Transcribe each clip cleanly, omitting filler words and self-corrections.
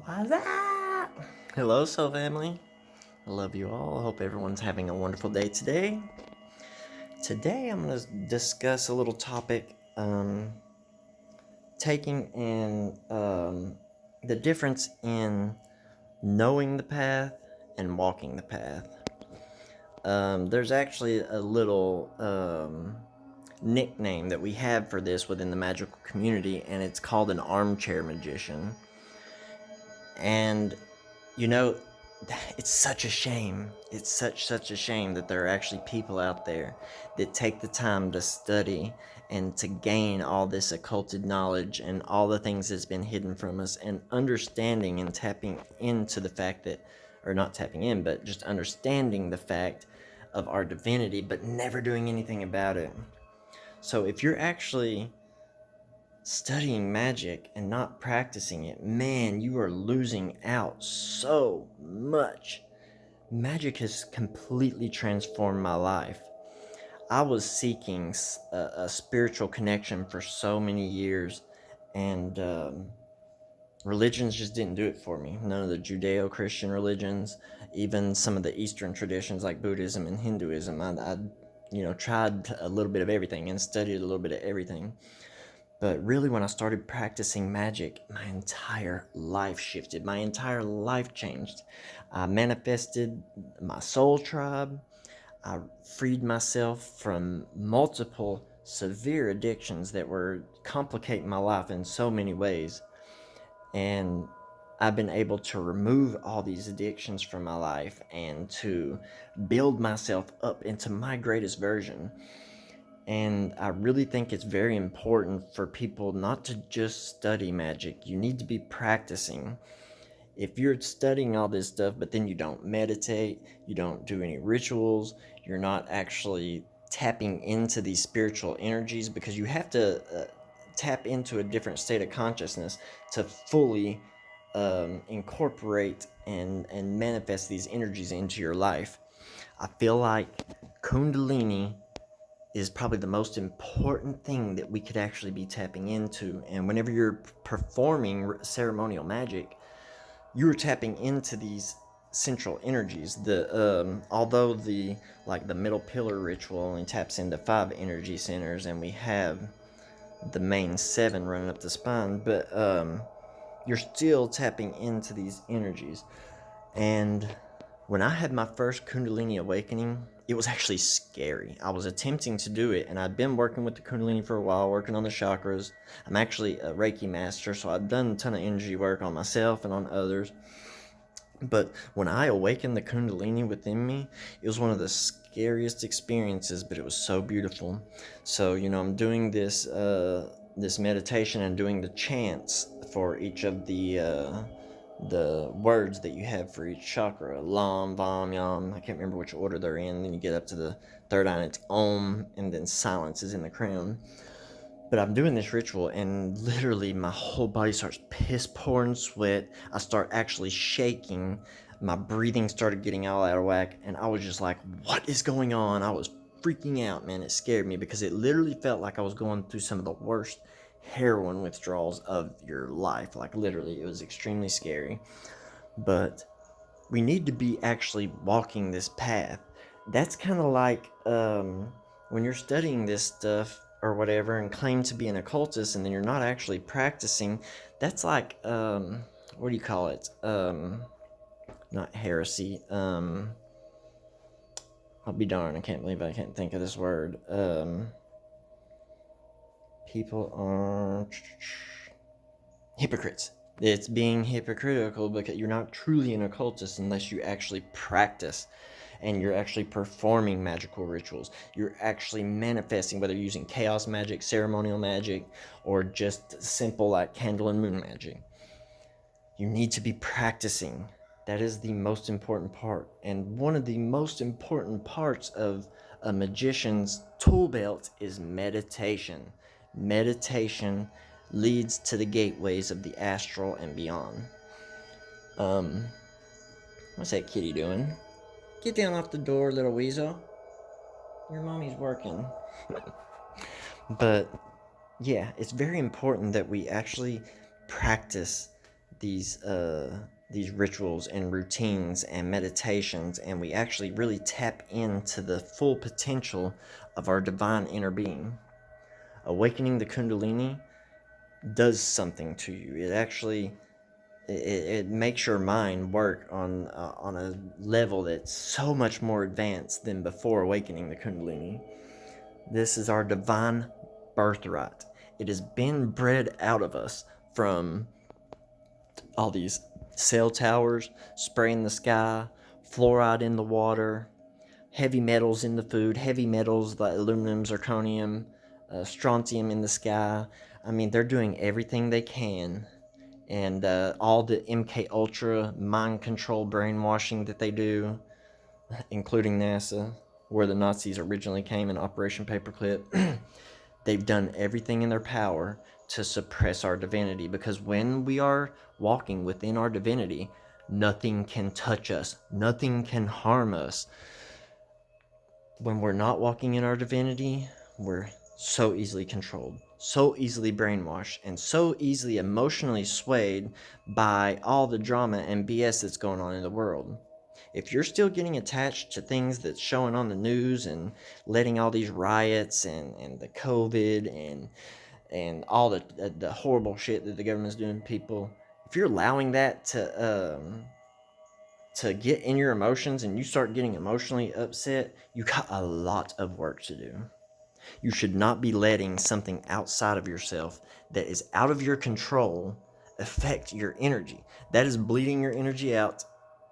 What's up? Hello, soul family. I love you all. I hope everyone's having a wonderful day today. Today, I'm going to discuss a little topic taking in the difference in knowing the path and walking the path. There's actually a little nickname that we have for this within the magical community, and it's called an armchair magician. And you know, it's such a shame. It's such a shame that there are actually people out there that take the time to study and to gain all this occulted knowledge and all the things that's been hidden from us, and understanding and tapping into the fact that, or not tapping in, but just understanding the fact of our divinity, but never doing anything about it. So if you're actually studying magic and not practicing it, man, you are losing out so much. Magic has completely transformed my life. I was seeking a spiritual connection for so many years, and religions just didn't do it for me. None of the Judeo-Christian religions, even some of the Eastern traditions like Buddhism and Hinduism. I tried a little bit of everything and studied a little bit of everything. But really, when I started practicing magic, my entire life shifted. My entire life changed. I manifested my soul tribe. I freed myself from multiple severe addictions that were complicating my life in so many ways. And I've been able to remove all these addictions from my life and to build myself up into my greatest version. And I really think it's very important for people not to just study magic. You need to be practicing. If you're studying all this stuff, but then you don't meditate, you don't do any rituals, you're not actually tapping into these spiritual energies, because you have to tap into a different state of consciousness to fully incorporate and manifest these energies into your life. I feel like Kundalini is probably the most important thing that we could actually be tapping into. And whenever you're performing ceremonial magic, you're tapping into these central energies. Although the middle pillar ritual only taps into 5 energy centers, and we have the main 7 running up the spine, but you're still tapping into these energies. And when I had my first Kundalini awakening, it was actually scary. I was attempting to do it, and I'd been working with the Kundalini for a while, working on the chakras. I'm actually a Reiki master, so I've done a ton of energy work on myself and on others. But when I awakened the Kundalini within me, it was one of the scariest experiences, but it was so beautiful. So, I'm doing this meditation and doing the chants for each of the words that you have for each chakra. Lam, Vam, Yam. I can't remember which order they're in. Then you get up to the third eye, and it's Om, and then silence is in the crown. But I'm doing this ritual, and literally my whole body starts piss pouring sweat. I start actually shaking. My breathing started getting all out of whack, and I was just like, what is going on? I was freaking out, man. It scared me because it literally felt like I was going through some of the worst heroin withdrawals of your life. Like, literally, it was extremely scary. But we need to be actually walking this path. That's kind of like when you're studying this stuff or whatever and claim to be an occultist, and then you're not actually practicing. That's like what do you call it? Not heresy. I'll be darned, I can't believe I can't think of this word. People are hypocrites. It's being hypocritical because you're not truly an occultist unless you actually practice and you're actually performing magical rituals. You're actually manifesting, whether you're using chaos magic, ceremonial magic, or just simple like candle and moon magic. You need to be practicing. That is the most important part. And one of the most important parts of a magician's tool belt is meditation. Meditation leads to the gateways of the astral and beyond. What's that kitty doing? Get down off the door, little weasel. Your mommy's working. But yeah, it's very important that we actually practice these rituals and routines and meditations, and we actually really tap into the full potential of our divine inner being. Awakening the Kundalini does something to you. It actually it makes your mind work on a level that's so much more advanced than before awakening the Kundalini. This is our divine birthright. It has been bred out of us from all these cell towers, spray in the sky, fluoride in the water, heavy metals in the food, heavy metals like aluminum, zirconium, strontium in the sky. I mean, they're doing everything they can. And all the MK Ultra mind control brainwashing that they do, including NASA, where the Nazis originally came in Operation Paperclip, they've done everything in their power to suppress our divinity, because when we are walking within our divinity, nothing can touch us, nothing can harm us. When we're not walking in our divinity, we're so easily controlled, so easily brainwashed, and so easily emotionally swayed by all the drama and BS that's going on in the world. If you're still getting attached to things that's showing on the news and letting all these riots and the COVID and all the horrible shit that the government's doing to people, if you're allowing that to get in your emotions and you start getting emotionally upset, you got a lot of work to do. You should not be letting something outside of yourself that is out of your control affect your energy. That is bleeding your energy out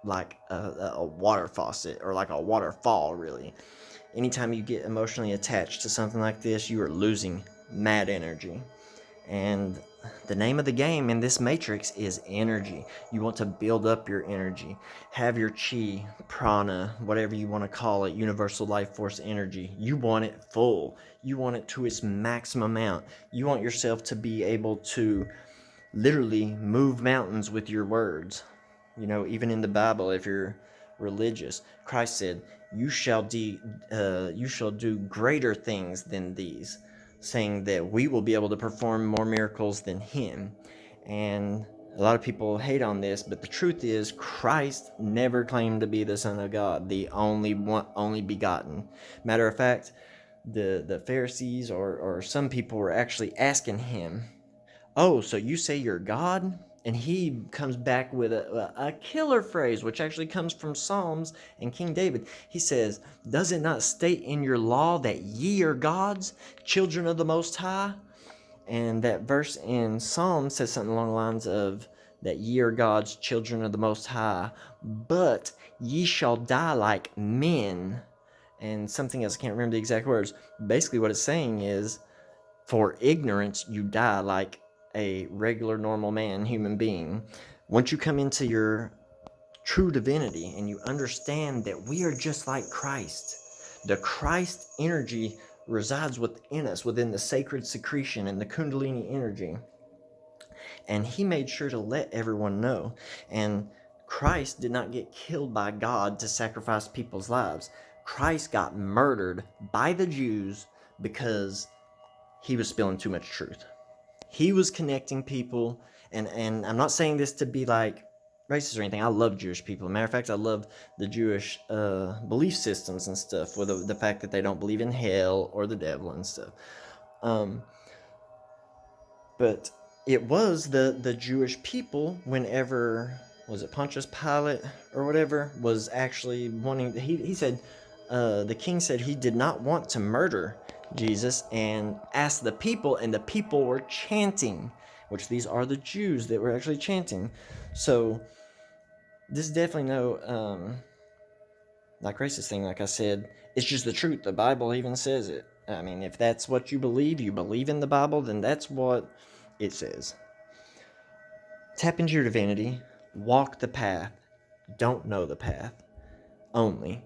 like a water faucet, or like a waterfall, really. Anytime you get emotionally attached to something like this, you are losing mad energy. And the name of the game in this matrix is energy. You want to build up your energy. Have your chi, prana, whatever you want to call it, universal life force energy. You want it full. You want it to its maximum amount. You want yourself to be able to literally move mountains with your words. You know, even in the Bible, if you're religious, Christ said, you shall do greater things than these, saying that we will be able to perform more miracles than him. And a lot of people hate on this, but the truth is, Christ never claimed to be the Son of God, the only begotten. Matter of fact, the Pharisees or some people were actually asking him, oh, so you say you're God? And he comes back with a killer phrase, which actually comes from Psalms and King David. He says, does it not state in your law that ye are gods, children of the Most High? And that verse in Psalms says something along the lines of that ye are gods, children of the Most High, but ye shall die like men. And something else, I can't remember the exact words. Basically what it's saying is, for ignorance, you die like a regular, normal man, human being. Once you come into your true divinity and you understand that we are just like Christ, the Christ energy resides within us, within the sacred secretion and the Kundalini energy. And he made sure to let everyone know. And Christ did not get killed by God to sacrifice people's lives. Christ got murdered by the Jews because he was spilling too much truth. He was connecting people, and I'm not saying this to be like racist or anything. I love Jewish people. Matter of fact, I love the Jewish belief systems and stuff, with the fact that they don't believe in hell or the devil and stuff. But it was the Jewish people, whenever, was it Pontius Pilate or whatever, was actually wanting, he said, the king said he did not want to murder Jesus, and asked the people, and the people were chanting, which these are the Jews that were actually chanting. So this is definitely no like racist thing. Like I said, it's just the truth. The Bible even says it. I mean, if that's what you believe in the Bible, then that's what it says. Tap into your divinity, walk the path, don't know the path only,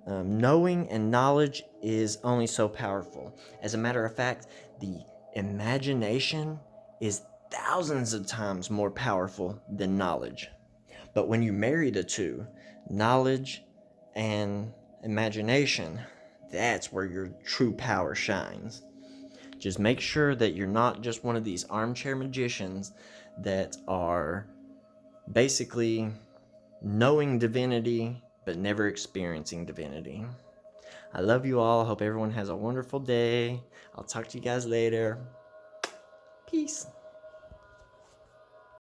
knowing and knowledge is only so powerful. As a matter of fact, the imagination is thousands of times more powerful than knowledge. But when you marry the two, knowledge and imagination, that's where your true power shines. Just make sure that you're not just one of these armchair magicians that are basically knowing divinity but never experiencing divinity. I love you all. Hope everyone has a wonderful day. I'll talk to you guys later. Peace.